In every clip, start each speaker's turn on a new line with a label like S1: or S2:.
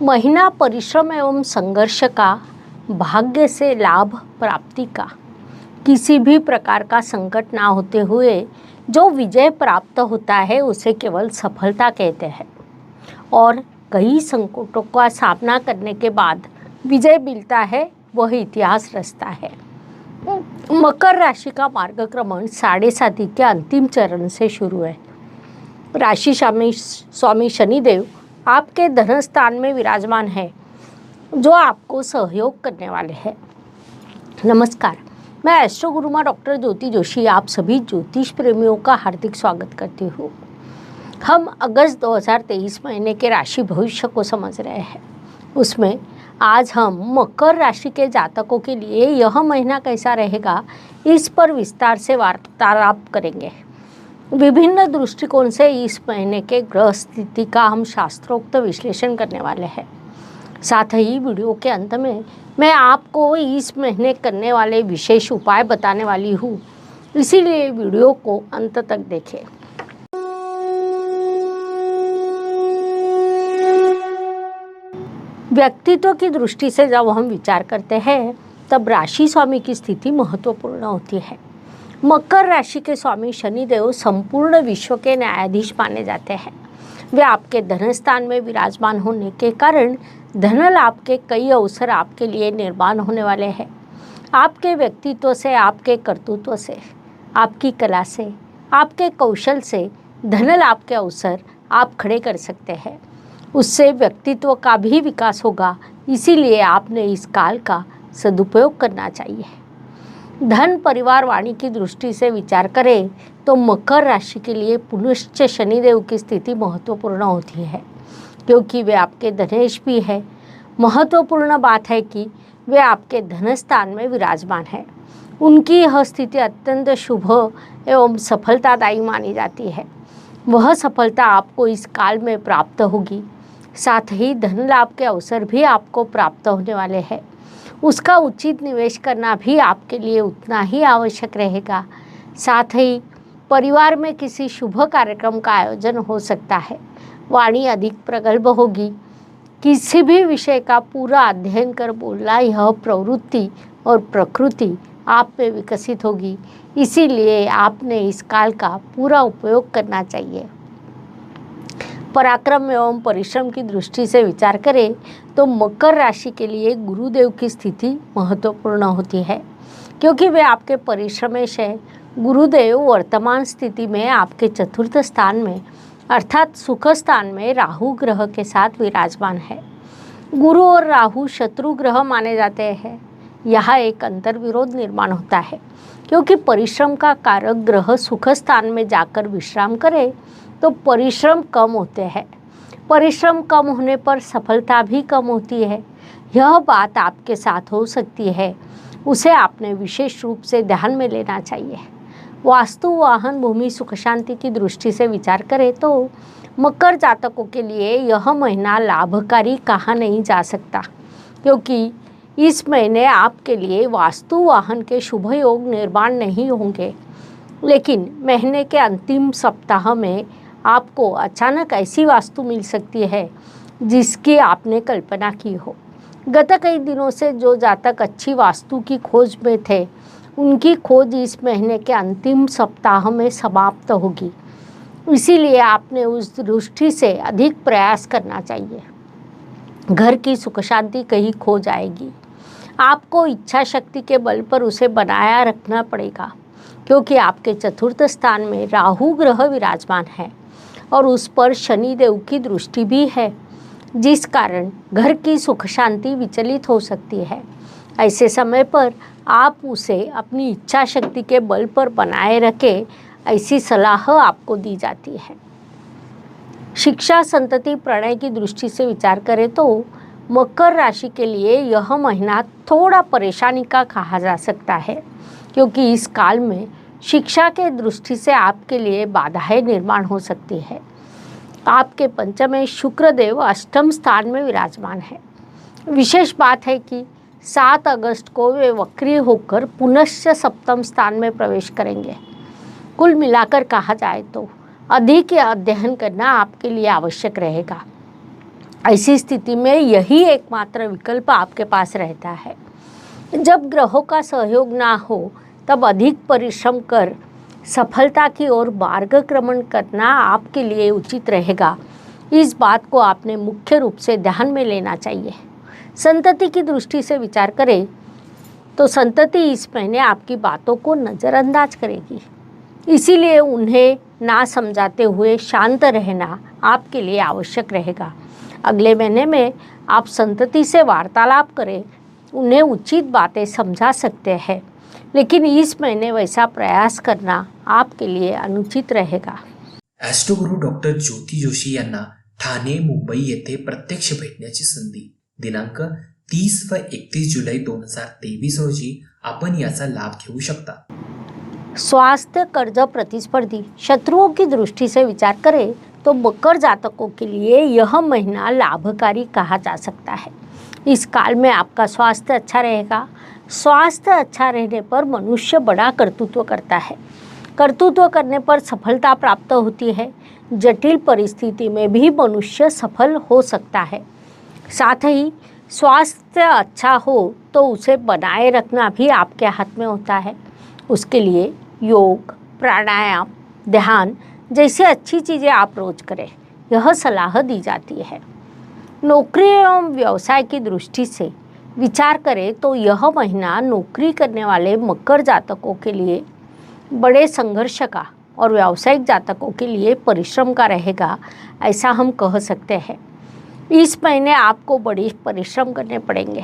S1: महीना परिश्रम एवं संघर्ष का, भाग्य से लाभ प्राप्ति का। किसी भी प्रकार का संकट ना होते हुए जो विजय प्राप्त होता है उसे केवल सफलता कहते हैं। और कई संकटों का सामना करने के बाद विजय मिलता है, वह इतिहास रचता है। मकर राशि का मार्गक्रमण 7.5 के अंतिम चरण से शुरू है। राशि स्वामी शनिदेव आपके धन स्थान में विराजमान है, जो आपको सहयोग करने वाले हैं। नमस्कार, मैं एस्ट्रो गुरुमा डॉक्टर ज्योति जोशी आप सभी ज्योतिष प्रेमियों का हार्दिक स्वागत करती हूँ। हम अगस्त 2023 महीने के राशि भविष्य को समझ रहे हैं। उसमें आज हम मकर राशि के जातकों के लिए यह महीना कैसा रहेगा, इस पर विस्तार से वार्तालाप करेंगे। विभिन्न दृष्टिकोण से इस महीने के ग्रह स्थिति का हम शास्त्रोक्त विश्लेषण करने वाले हैं। साथ ही वीडियो के अंत में मैं आपको इस महीने करने वाले विशेष उपाय बताने वाली हूँ, इसीलिए वीडियो को अंत तक देखें। व्यक्तित्व की दृष्टि से जब हम विचार करते हैं तब राशि स्वामी की स्थिति महत्वपूर्ण होती है। मकर राशि के स्वामी शनिदेव संपूर्ण विश्व के न्यायाधीश माने जाते हैं। वे आपके धन स्थान में विराजमान होने के कारण धन लाभ के कई अवसर आपके लिए निर्माण होने वाले हैं। आपके व्यक्तित्व से, आपके कर्तृत्व से, आपकी कला से, आपके कौशल से धन लाभ के अवसर आप खड़े कर सकते हैं। उससे व्यक्तित्व का भी विकास होगा, इसीलिए आपने इस काल का सदुपयोग करना चाहिए। धन, परिवार, वाणी की दृष्टि से विचार करें तो मकर राशि के लिए पुनश्च शनिदेव की स्थिति महत्वपूर्ण होती है, क्योंकि वे आपके धनेश भी है। महत्वपूर्ण बात है कि वे आपके धन स्थान में विराजमान है। उनकी यह स्थिति अत्यंत शुभ एवं सफलतादायी मानी जाती है। वह सफलता आपको इस काल में प्राप्त होगी। साथ ही धन लाभ के अवसर भी आपको प्राप्त होने वाले हैं। उसका उचित निवेश करना भी आपके लिए उतना ही आवश्यक रहेगा। साथ ही परिवार में किसी शुभ कार्यक्रम का आयोजन हो सकता है। वाणी अधिक प्रगल्भ होगी। किसी भी विषय का पूरा अध्ययन कर बोलना, यह प्रवृत्ति और प्रकृति आप में विकसित होगी। इसीलिए आपने इस काल का पूरा उपयोग करना चाहिए। पराक्रम एवं परिश्रम की दृष्टि से विचार करें तो मकर राशि के लिए गुरुदेव की स्थिति महत्वपूर्ण होती है, क्योंकि वे आपके परिश्रमेश है। गुरुदेव वर्तमान स्थिति में आपके चतुर्थ स्थान में अर्थात सुख स्थान में राहु ग्रह के साथ विराजमान है। गुरु और राहु शत्रु ग्रह माने जाते हैं। यहाँ एक अंतर्विरोध निर्माण होता है, क्योंकि परिश्रम का कारक ग्रह सुख स्थान में जाकर विश्राम करे तो परिश्रम कम होते हैं। परिश्रम कम होने पर सफलता भी कम होती है। यह बात आपके साथ हो सकती है, उसे आपने विशेष रूप से ध्यान में लेना चाहिए। वास्तु, वाहन, भूमि, सुख शांति की दृष्टि से विचार करें तो मकर जातकों के लिए यह महीना लाभकारी कहा नहीं जा सकता, क्योंकि इस महीने आपके लिए वास्तु वाहन के शुभ योग निर्माण नहीं होंगे। लेकिन महीने के अंतिम सप्ताह में आपको अचानक ऐसी वास्तु मिल सकती है जिसकी आपने कल्पना की हो। गत कई दिनों से जो जातक अच्छी वास्तु की खोज में थे, उनकी खोज इस महीने के अंतिम सप्ताह में समाप्त होगी। इसीलिए आपने उस दृष्टि से अधिक प्रयास करना चाहिए। घर की सुख शांति कहीं खो जाएगी। आपको इच्छा शक्ति के बल पर उसे बनाया रखना पड़ेगा, क्योंकि आपके चतुर्थ स्थान में राहु ग्रह विराजमान है और उस पर शनिदेव की दृष्टि भी है, जिस कारण घर की सुख शांति विचलित हो सकती है। ऐसे समय पर आप उसे अपनी इच्छा शक्ति के बल पर बनाए रखें, ऐसी सलाह आपको दी जाती है। शिक्षा, संतति, प्रणय की दृष्टि से विचार करें तो मकर राशि के लिए यह महीना थोड़ा परेशानी का कहा जा सकता है, क्योंकि इस काल में शिक्षा के दृष्टि से आपके लिए बाधाएं निर्माण हो सकती है। आपके पंचम शुक्रदेव अष्टम स्थान में विराजमान है। विशेष बात है कि 7 अगस्त को वे वक्री होकर पुनश्च सप्तम स्थान में प्रवेश करेंगे। कुल मिलाकर कहा जाए तो अधिक अध्ययन करना आपके लिए आवश्यक रहेगा। ऐसी स्थिति में यही एकमात्र विकल्प आपके पास रहता है। जब ग्रहों का सहयोग ना हो तब अधिक परिश्रम कर सफलता की ओर मार्गक्रमण करना आपके लिए उचित रहेगा। इस बात को आपने मुख्य रूप से ध्यान में लेना चाहिए। संतति की दृष्टि से विचार करें तो संतति इस महीने आपकी बातों को नज़रअंदाज करेगी, इसीलिए उन्हें ना समझाते हुए शांत रहना आपके लिए आवश्यक रहेगा। अगले महीने में आप संतति से वार्तालाप करें, उन्हें उचित बातें समझा सकते हैं, लेकिन इस महीने वैसा प्रयास करना आपके लिए अनुचित रहेगा।
S2: ॲस्ट्रोगुरू डॉक्टर ज्योती जोशी यांना ठाणे मुंबई येथे प्रत्यक्ष भेटण्याची संधी दिनांक 30 व 31 जुलै 2023 रोजी आपण याचा लाभ घेऊ शकता।
S1: स्वास्थ्य, कर्ज, प्रतिस्पर्धी, शत्रुओं की दृष्टि से विचार करें तो मकर जातकों के लिए यह महीना लाभकारी कहा जा सकता है। इस काल में आपका स्वास्थ्य अच्छा रहेगा। स्वास्थ्य अच्छा रहने पर मनुष्य बड़ा कर्तृत्व करता है। कर्तृत्व करने पर सफलता प्राप्त होती है। जटिल परिस्थिति में भी मनुष्य सफल हो सकता है। साथ ही स्वास्थ्य अच्छा हो तो उसे बनाए रखना भी आपके हाथ में होता है। उसके लिए योग, प्राणायाम, ध्यान जैसी अच्छी चीज़ें आप रोज करें, यह सलाह दी जाती है। नौकरी एवं व्यवसाय की दृष्टि से विचार करें तो यह महीना नौकरी करने वाले मकर जातकों के लिए बड़े संघर्ष का और व्यावसायिक जातकों के लिए परिश्रम का रहेगा, ऐसा हम कह सकते हैं। इस महीने आपको बड़ी परिश्रम करने पड़ेंगे,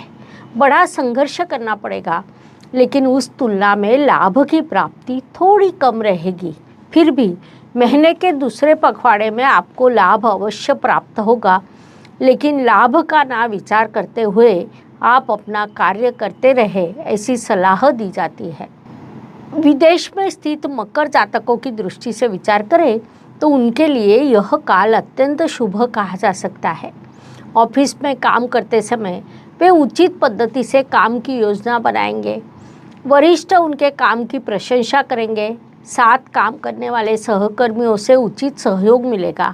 S1: बड़ा संघर्ष करना पड़ेगा, लेकिन उस तुलना में लाभ की प्राप्ति थोड़ी कम रहेगी। फिर भी महीने के दूसरे पखवाड़े में आपको लाभ अवश्य प्राप्त होगा, लेकिन लाभ का ना विचार करते हुए आप अपना कार्य करते रहे, ऐसी सलाह दी जाती है। विदेश में स्थित मकर जातकों की दृष्टि से विचार करें तो उनके लिए यह काल अत्यंत शुभ कहा जा सकता है। ऑफिस में काम करते समय वे उचित पद्धति से काम की योजना बनाएंगे। वरिष्ठ उनके काम की प्रशंसा करेंगे। साथ काम करने वाले सहकर्मियों से उचित सहयोग मिलेगा,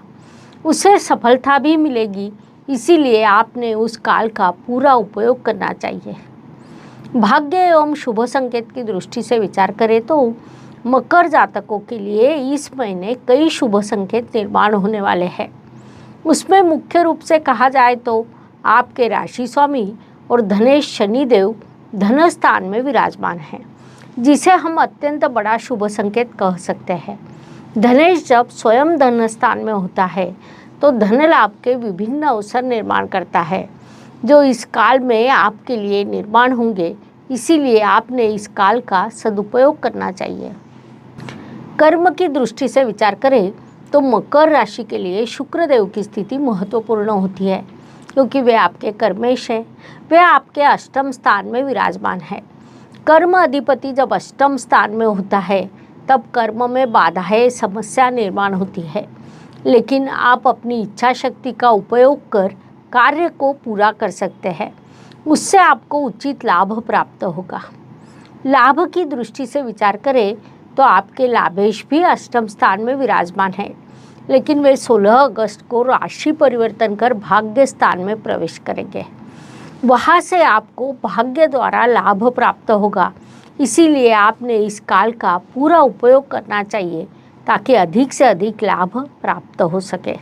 S1: उसे सफलता भी मिलेगी। इसीलिए आपने उस काल का पूरा उपयोग करना चाहिए। भाग्य एवं शुभ संकेत की दृष्टि से विचार करें तो मकर जातकों के लिए इस महीने कई शुभ संकेत निर्माण होने वाले हैं। उसमें मुख्य रूप से कहा जाए तो आपके राशि स्वामी और धनेश शनिदेव धन स्थान में विराजमान है, जिसे हम अत्यंत बड़ा शुभ संकेत कह सकते हैं। धनेश जब स्वयं धन स्थान में होता है तो धन लाभ के विभिन्न अवसर निर्माण करता है, जो इस काल में आपके लिए निर्माण होंगे। इसीलिए आपने इस काल का सदुपयोग करना चाहिए। कर्म की दृष्टि से विचार करें तो मकर राशि के लिए शुक्रदेव की स्थिति महत्वपूर्ण होती है, क्योंकि वे आपके कर्मेश हैं। वे आपके अष्टम स्थान में विराजमान है। कर्म अधिपति जब अष्टम स्थान में होता है तब कर्म में बाधाएं, समस्या निर्माण होती है, लेकिन आप अपनी इच्छा शक्ति का उपयोग कर कार्य को पूरा कर सकते हैं। उससे आपको उचित लाभ प्राप्त होगा। लाभ की दृष्टि से विचार करें तो आपके लाभेश भी अष्टम स्थान में विराजमान है, लेकिन वे 16 अगस्त को राशि परिवर्तन कर भाग्य स्थान में प्रवेश करेंगे। वहाँ से आपको भाग्य द्वारा लाभ प्राप्त होगा। इसीलिए आपने इस काल का पूरा उपयोग करना चाहिए ताकि अधिक से अधिक लाभ प्राप्त हो सके।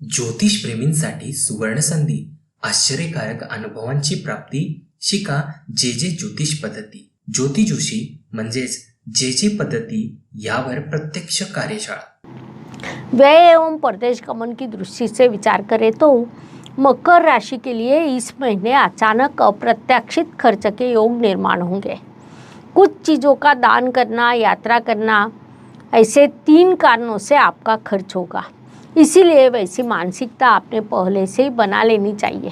S2: ज्योतिष प्रेमींसाठी सुवर्ण संधी, आश्चर्यकारक अनुभवांची प्राप्ती। शिका जे जे ज्योतिष पद्धती। ज्योती जोशी म्हणजेच जे जे पद्धती यावर प्रत्यक्ष कार्यशाळा।
S1: व्यय एवं परदेश गमन की दृष्टि से विचार करें तो मकर राशि के लिए इस महीने अचानक अप्रत्याशित खर्च के योग निर्माण होंगे। कुछ चीज़ों का दान करना, यात्रा करना, ऐसे 3 कारणों से आपका खर्च होगा। इसीलिए वैसी मानसिकता आपने पहले से ही बना लेनी चाहिए।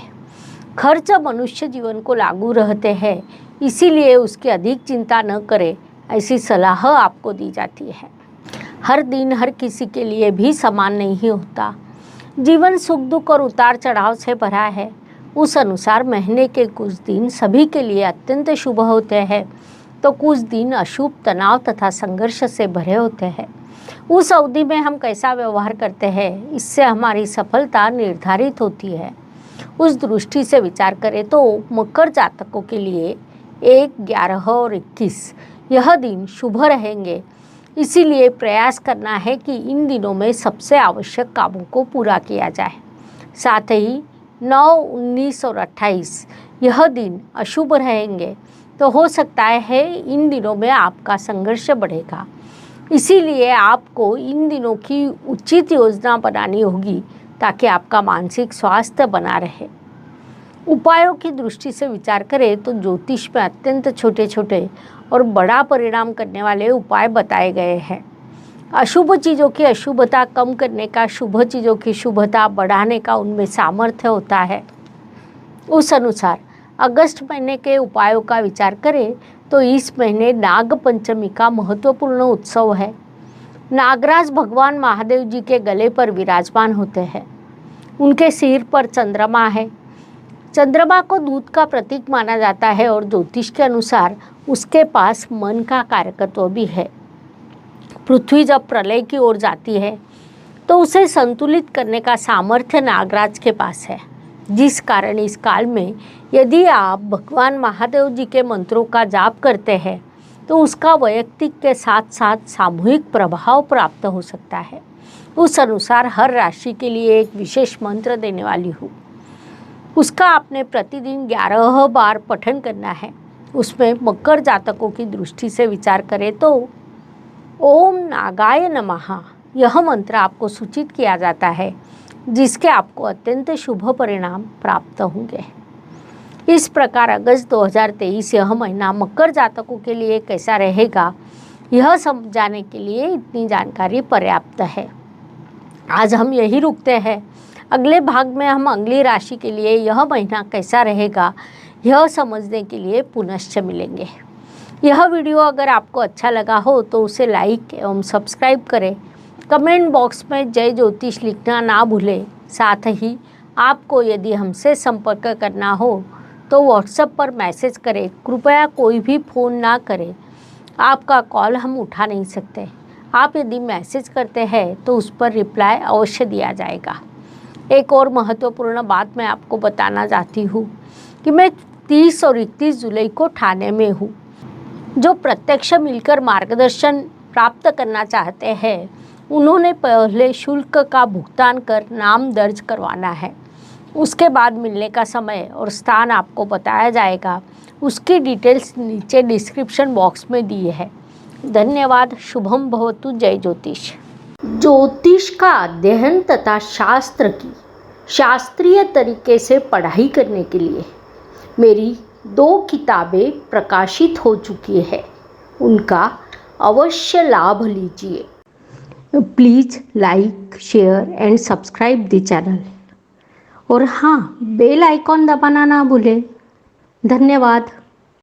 S1: खर्च मनुष्य जीवन को लागू रहते हैं, इसीलिए उसकी अधिक चिंता न करें, ऐसी सलाह आपको दी जाती है। हर दिन हर किसी के लिए भी समान नहीं होता। जीवन सुख दुख और उतार चढ़ाव से भरा है। उस अनुसार महीने के कुछ दिन सभी के लिए अत्यंत शुभ होते हैं। तो कुछ दिन अशुभ, तनाव तथा संघर्ष से भरे होते हैं। उस अवधि में हम कैसा व्यवहार करते हैं, इससे हमारी सफलता निर्धारित होती है। उस दृष्टि से विचार करें तो मकर जातकों के लिए 1, 11 और 21 यह दिन शुभ रहेंगे। इसीलिए प्रयास करना है कि इन दिनों में सबसे आवश्यक कामों को पूरा किया जाए। साथ ही 9, 19 और 28 यह दिन अशुभ रहेंगे, तो हो सकता है इन दिनों में आपका संघर्ष बढ़ेगा। इसीलिए आपको इन दिनों की उचित योजना बनानी होगी ताकि आपका मानसिक स्वास्थ्य बना रहे। उपायों की दृष्टि से विचार करें तो ज्योतिष में अत्यंत छोटे छोटे और बड़ा परिणाम करने वाले उपाय बताए गए हैं। अशुभ चीज़ों की अशुभता कम करने का, शुभ चीज़ों की शुभता बढ़ाने का उनमें सामर्थ्य होता है। उस अनुसार अगस्त महीने के उपायों का विचार करें तो इस महीने नाग पंचमी का महत्वपूर्ण उत्सव है। नागराज भगवान महादेव जी के गले पर विराजमान होते हैं। उनके सिर पर चंद्रमा है। चंद्रमा को दूध का प्रतीक माना जाता है और ज्योतिष के अनुसार उसके पास मन का कारकत्व भी है। पृथ्वी जब प्रलय की ओर जाती है तो उसे संतुलित करने का सामर्थ्य नागराज के पास है, जिस कारण इस काल में यदि आप भगवान महादेव जी के मंत्रों का जाप करते हैं तो उसका वैयक्तिक के साथ साथ सामूहिक प्रभाव प्राप्त हो सकता है। उस अनुसार हर राशि के लिए एक विशेष मंत्र देने वाली हूँ। उसका आपने प्रतिदिन 11 बार पठन करना है। उसमें मकर जातकों की दृष्टि से विचार करें तो ओम नागाय नमः यह मंत्र आपको सूचित किया जाता है, जिसके आपको अत्यंत शुभ परिणाम प्राप्त होंगे। इस प्रकार अगस्त 2023 यह महीना मकर जातकों के लिए कैसा रहेगा, यह समझाने के लिए इतनी जानकारी पर्याप्त है। आज हम यही रुकते हैं। अगले भाग में हम अगली राशि के लिए यह महीना कैसा रहेगा यह समझने के लिए पुनश्च मिलेंगे। यह वीडियो अगर आपको अच्छा लगा हो तो उसे लाइक एवं सब्सक्राइब करें। कमेंट बॉक्स में जय ज्योतिष लिखना ना भूलें। साथ ही आपको यदि हमसे संपर्क करना हो तो व्हाट्सएप पर मैसेज करें। कृपया कोई भी फ़ोन ना करें, आपका कॉल हम उठा नहीं सकते। आप यदि मैसेज करते हैं तो उस पर रिप्लाई अवश्य दिया जाएगा। एक और महत्वपूर्ण बात मैं आपको बताना चाहती हूँ कि मैं 30 और 31 जुलाई को ठाणे में हूँ। जो प्रत्यक्ष मिलकर मार्गदर्शन प्राप्त करना चाहते हैं उन्होंने पहले शुल्क का भुगतान कर नाम दर्ज करवाना है। उसके बाद मिलने का समय और स्थान आपको बताया जाएगा। उसकी डिटेल्स नीचे डिस्क्रिप्शन बॉक्स में दी है। धन्यवाद। शुभम भवतु। जय ज्योतिष। ज्योतिष का अध्ययन तथा शास्त्र की शास्त्रीय तरीके से पढ़ाई करने के लिए मेरी 2 किताबें प्रकाशित हो चुकी है, उनका अवश्य लाभ लीजिए। Please like, share and subscribe the channel. और हाँ, बेल आइकॉन दबाना ना भूलें। धन्यवाद।